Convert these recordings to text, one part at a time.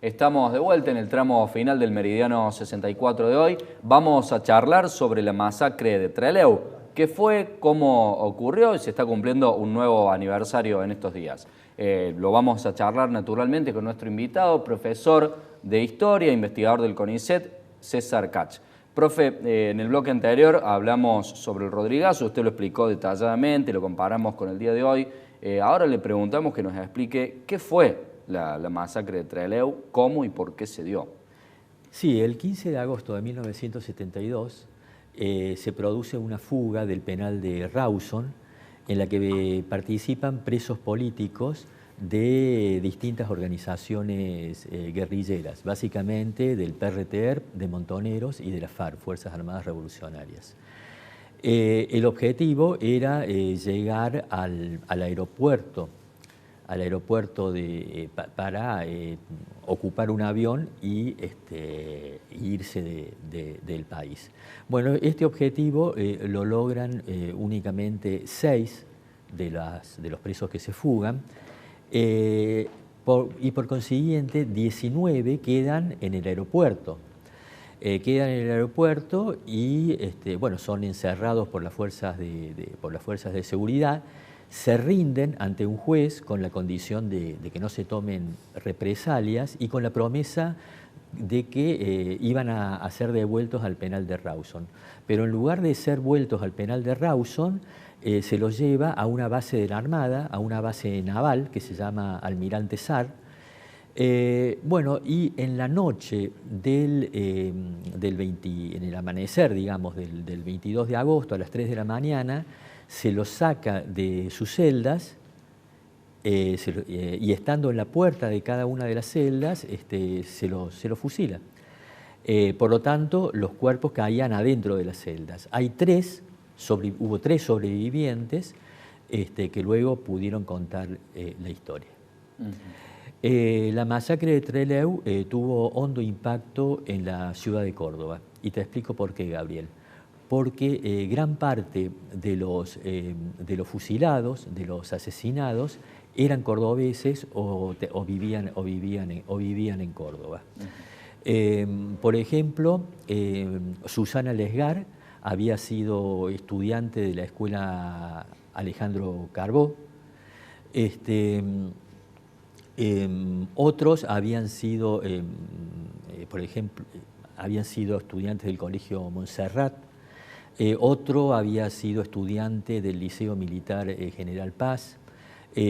Estamos de vuelta en el tramo final del Meridiano 64 de hoy. Vamos a charlar sobre la masacre de Trelew. ¿Qué fue? ¿Cómo ocurrió? Y se está cumpliendo un nuevo aniversario en estos días. Lo vamos a charlar naturalmente con nuestro invitado, profesor de Historia, investigador del CONICET, César Kach. Profe, en el bloque anterior hablamos sobre el Rodrigazo, usted lo explicó detalladamente, lo comparamos con el día de hoy. Ahora le preguntamos que nos explique qué fue la masacre de Trelew, cómo y por qué se dio. Sí, el 15 de agosto de 1972 se produce una fuga del penal de Rawson en la que participan presos políticos de distintas organizaciones guerrilleras, básicamente del PRTR, de Montoneros y de la FARC, Fuerzas Armadas Revolucionarias. El objetivo era llegar al aeropuerto para ocupar un avión y irse del país. Bueno, este objetivo lo logran únicamente 6 de los presos que se fugan y por consiguiente 19 quedan en el aeropuerto. Quedan en el aeropuerto y bueno, son encerrados por las fuerzas de seguridad. Se rinden ante un juez con la condición de que no se tomen represalias y con la promesa de que iban a ser devueltos al penal de Rawson. Pero en lugar de ser vueltos al penal de Rawson, se los lleva a una base de la Armada, a una base naval que se llama Almirante Sar. Bueno, y en la noche en el amanecer, digamos, del 22 de agosto a las 3 de la mañana, se los saca de sus celdas y estando en la puerta de cada una de las celdas se los fusila. Por lo tanto, los cuerpos caían adentro de las celdas. Hubo 3 sobrevivientes que luego pudieron contar la historia. La masacre de Trelew tuvo hondo impacto en la ciudad de Córdoba. Y te explico por qué, Gabriel. Porque gran parte de los fusilados, de los asesinados, eran cordobeses o vivían en Córdoba. Por ejemplo, Susana Lesgar había sido estudiante de la escuela Alejandro Carbó. Otros habían sido, por ejemplo, habían sido estudiantes del Colegio Montserrat. Otro había sido estudiante del Liceo Militar General Paz.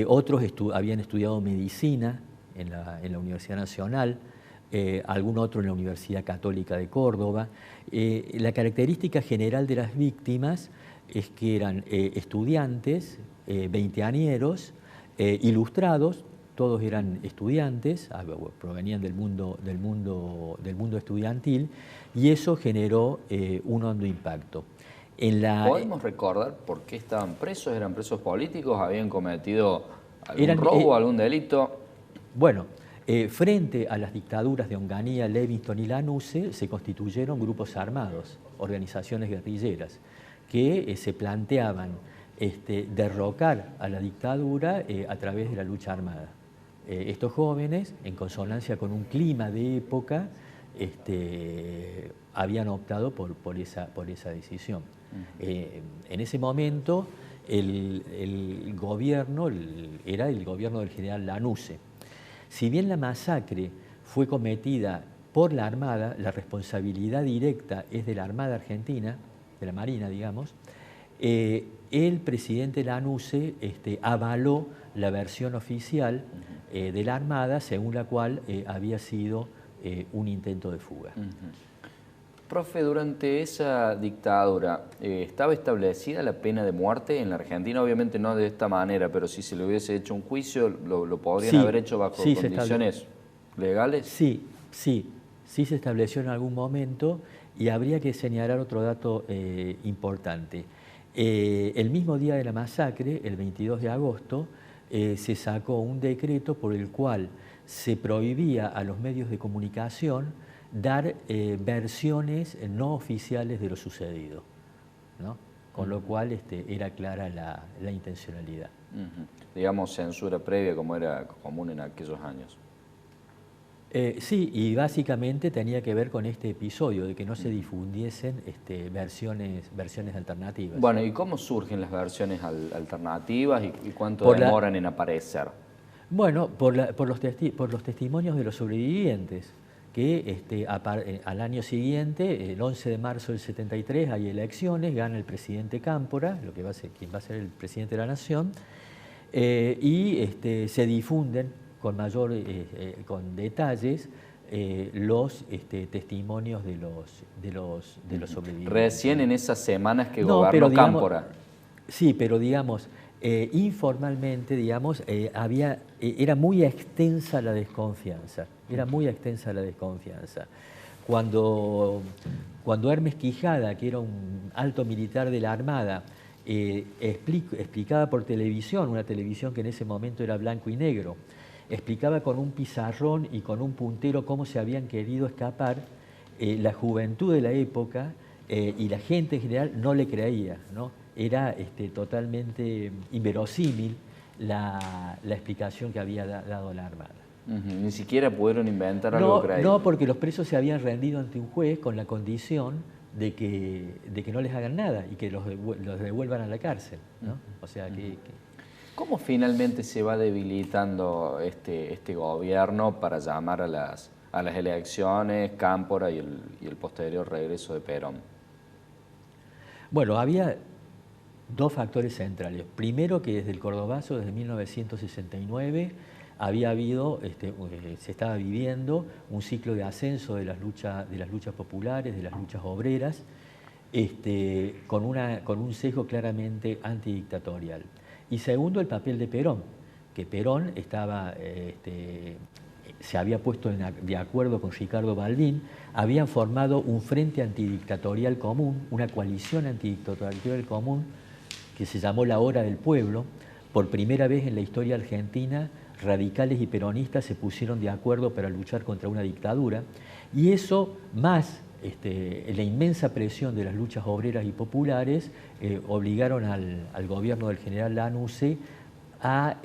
Otros habían estudiado medicina en la Universidad Nacional. Algún otro en la Universidad Católica de Córdoba. La característica general de las víctimas es que eran estudiantes, veinteañeros, ilustrados. Todos eran estudiantes, provenían del mundo estudiantil, y eso generó un hondo impacto. ¿Podemos recordar por qué estaban presos? ¿Eran presos políticos? ¿Habían cometido algún robo, algún delito? Bueno, frente a las dictaduras de Onganía, Levingston y Lanusse, se constituyeron grupos armados, organizaciones guerrilleras, que se planteaban derrocar a la dictadura a través de la lucha armada. Estos jóvenes, en consonancia con un clima de época, habían optado por esa decisión. En ese momento el gobierno era el gobierno del general Lanusse. Si bien la masacre fue cometida por la Armada, la responsabilidad directa es de la Armada Argentina, de la Marina, digamos. El presidente Lanusse avaló la versión oficial de la Armada, según la cual había sido un intento de fuga. Profe, durante esa dictadura, ¿estaba establecida la pena de muerte en la Argentina? Obviamente no de esta manera, pero si se le hubiese hecho un juicio, ¿lo podrían haber hecho bajo condiciones legales? Sí se estableció en algún momento, y habría que señalar otro dato importante. El mismo día de la masacre, el 22 de agosto, se sacó un decreto por el cual se prohibía a los medios de comunicación dar versiones no oficiales de lo sucedido, ¿no? Con lo cual era clara la intencionalidad. Digamos, censura previa como era común en aquellos años. Sí, y básicamente tenía que ver con este episodio, de que no se difundiesen versiones alternativas. Bueno, ¿y cómo surgen las versiones alternativas y cuánto Por demoran en aparecer? Bueno, por los testimonios de los sobrevivientes, que al año siguiente, el 11 de marzo del 73, hay elecciones, gana el presidente Cámpora, quien va a ser el presidente de la Nación, y se difunden con detalles los testimonios de los sobrevivientes. Recién en esas semanas que No, gobernó Cámpora. Sí, pero digamos, informalmente, digamos, era muy extensa la desconfianza. Era muy extensa la desconfianza. Cuando Hermes Quijada, que era un alto militar de la Armada, explicaba por televisión, una televisión que en ese momento era blanco y negro, explicaba con un pizarrón y con un puntero cómo se habían querido escapar, la juventud de la época y la gente en general no le creía, ¿no? Era totalmente inverosímil la explicación que había dado la Armada. Ni siquiera pudieron inventar algo creíble. No, porque los presos se habían rendido ante un juez con la condición de que no les hagan nada y que los devuelvan a la cárcel, ¿no? O sea ¿Cómo finalmente se va debilitando este gobierno para llamar a las elecciones, Cámpora y el posterior regreso de Perón? Bueno, había dos factores centrales. Primero, que desde el Cordobazo, desde 1969, había habido, se estaba viviendo un ciclo de ascenso de las luchas populares, de las luchas obreras, con un sesgo claramente antidictatorial. Y segundo, el papel de Perón, que Perón se había puesto de acuerdo con Ricardo Balbín, habían formado un frente antidictatorial común, una coalición antidictatorial común, que se llamó la Hora del Pueblo. Por primera vez en la historia argentina, radicales y peronistas se pusieron de acuerdo para luchar contra una dictadura, y eso, más la inmensa presión de las luchas obreras y populares, obligaron al gobierno del general Lanusse a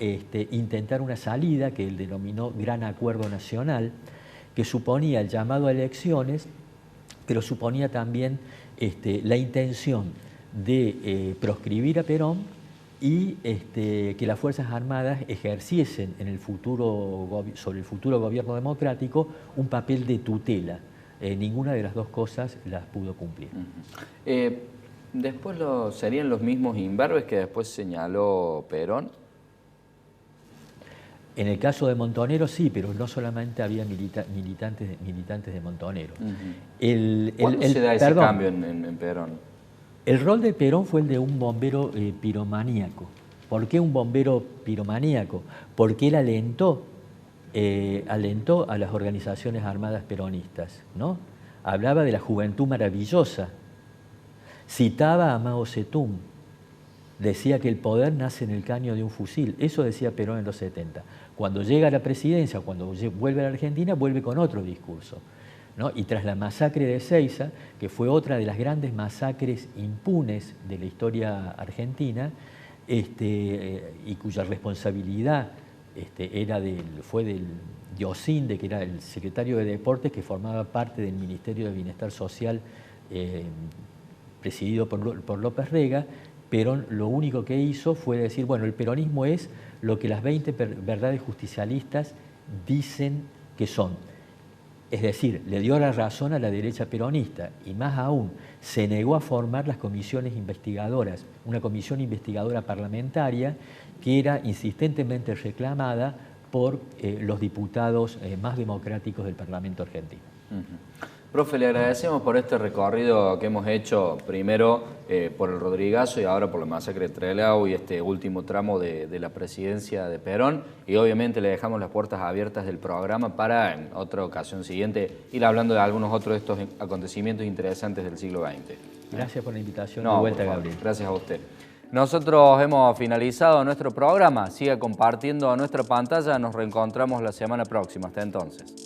intentar una salida que él denominó Gran Acuerdo Nacional, que suponía el llamado a elecciones, pero suponía también la intención de proscribir a Perón y que las Fuerzas Armadas ejerciesen sobre el futuro gobierno democrático un papel de tutela. Ninguna de las dos cosas las pudo cumplir. ¿Después serían los mismos imberbes que después señaló Perón? En el caso de Montonero sí, pero no solamente había militantes de Montonero. ¿Cuándo se da ese cambio en Perón? El rol de Perón fue el de un bombero piromaníaco. ¿Por qué un bombero piromaníaco? Porque él alentó a las organizaciones armadas peronistas, ¿no? Hablaba de la juventud maravillosa, citaba a Mao Zedong, decía que el poder nace en el caño de un fusil. Eso decía Perón en los 70. Cuando llega a la presidencia, cuando vuelve a la Argentina, vuelve con otro discurso, ¿no? Y tras la masacre de Ezeiza, que fue otra de las grandes masacres impunes de la historia argentina, y cuya responsabilidad fue del Diosinde, que era el secretario de Deportes, que formaba parte del Ministerio de Bienestar Social, presidido por López Rega. Perón lo único que hizo fue decir, bueno, el peronismo es lo que las 20 verdades justicialistas dicen que son. Es decir, le dio la razón a la derecha peronista y más aún, se negó a formar las comisiones investigadoras, una comisión investigadora parlamentaria que era insistentemente reclamada por los diputados más democráticos del Parlamento argentino. Profe, le agradecemos por este recorrido que hemos hecho, primero por el Rodrigazo y ahora por la masacre de Trelew y este último tramo de la presidencia de Perón. Y obviamente le dejamos las puertas abiertas del programa para en otra ocasión siguiente ir hablando de algunos otros de estos acontecimientos interesantes del siglo XX. Gracias por la invitación. De vuelta, Gabriel. Gracias a usted. Nosotros hemos finalizado nuestro programa. Siga compartiendo nuestra pantalla. Nos reencontramos la semana próxima. Hasta entonces.